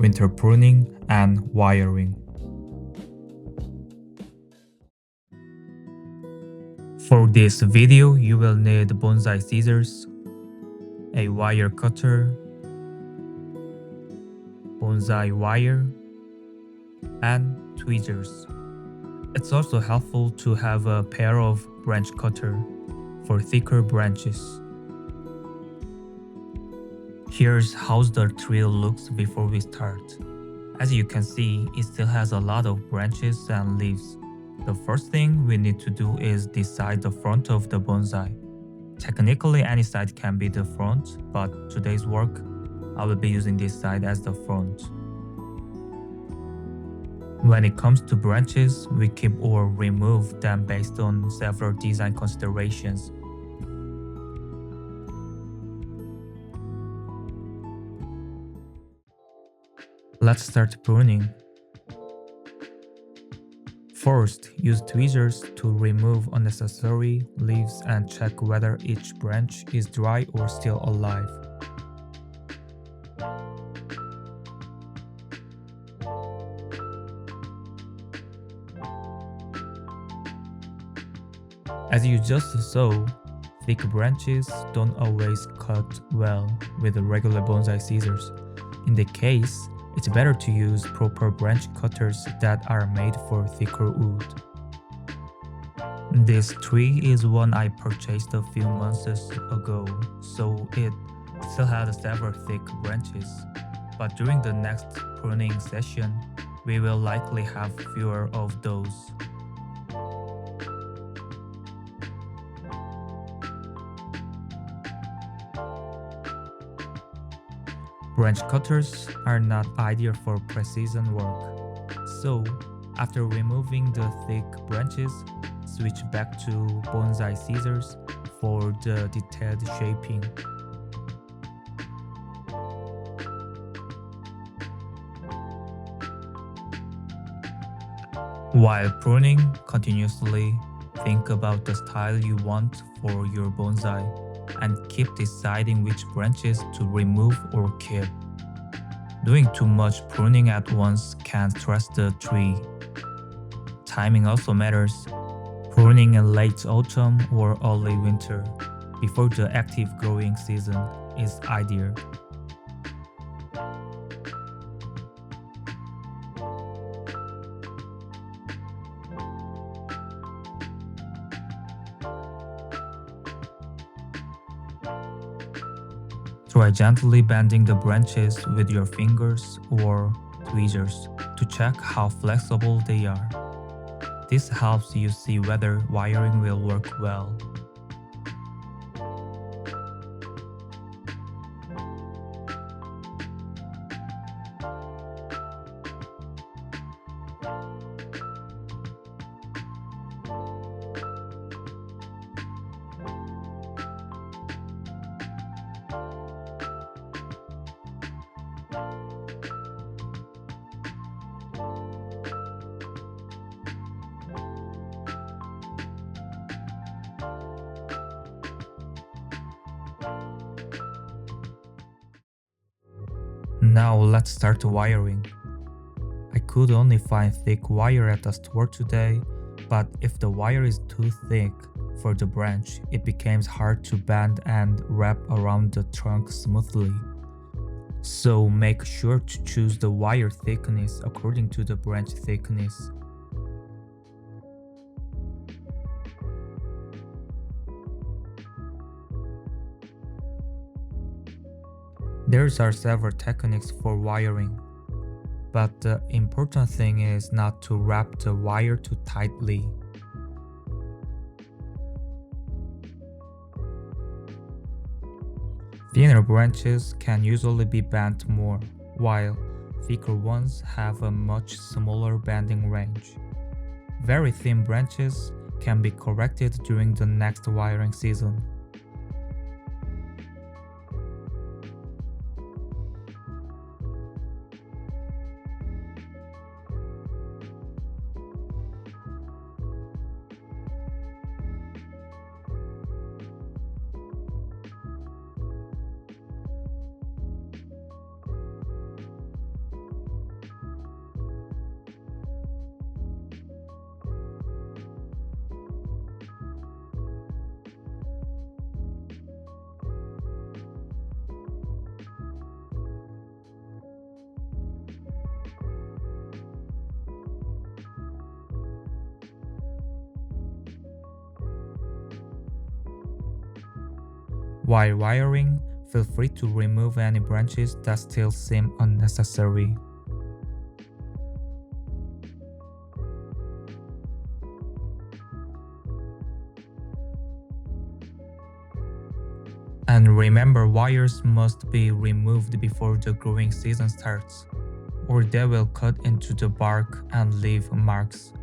winter pruning, and wiring. For this video, you will need bonsai scissors, a wire cutter, bonsai wire, and tweezers. It's also helpful to have a pair of branch cutter for thicker branches. Here's how the tree looks before we start. As you can see, it still has a lot of branches and leaves. The first thing we need to do is decide the front of the bonsai. Technically, any side can be the front, but today's work, I will be using this side as the front. When it comes to branches, we keep or remove them based on several design considerations. Let's start pruning. First, use tweezers to remove unnecessary leaves and check whether each branch is dry or still alive. As you just saw, thick branches don't always cut well with regular bonsai scissors. In the case, it's better to use proper branch cutters that are made for thicker wood. This tree is one I purchased a few months ago, so it still has several thick branches. But during the next pruning session, we will likely have fewer of those. Branch cutters are not ideal for precision work, so after removing the thick branches, switch back to bonsai scissors for the detailed shaping. While pruning, continuously think about the style you want for your bonsai and keep deciding which branches to remove or keep. Doing too much pruning at once can stress the tree. Timing also matters. Pruning in late autumn or early winter, before the active growing season, is ideal. Try gently bending the branches with your fingers or tweezers to check how flexible they are. This helps you see whether wiring will work well. Now let's start wiring. I could only find thick wire at the store today, but if the wire is too thick for the branch, it becomes hard to bend and wrap around the trunk smoothly. So make sure to choose the wire thickness according to the branch thickness. There are several techniques for wiring, but the important thing is not to wrap the wire too tightly. Thinner branches can usually be bent more, while thicker ones have a much smaller bending range. Very thin branches can be corrected during the next wiring season. While wiring, feel free to remove any branches that still seem unnecessary. And remember, wires must be removed before the growing season starts, or they will cut into the bark and leave marks.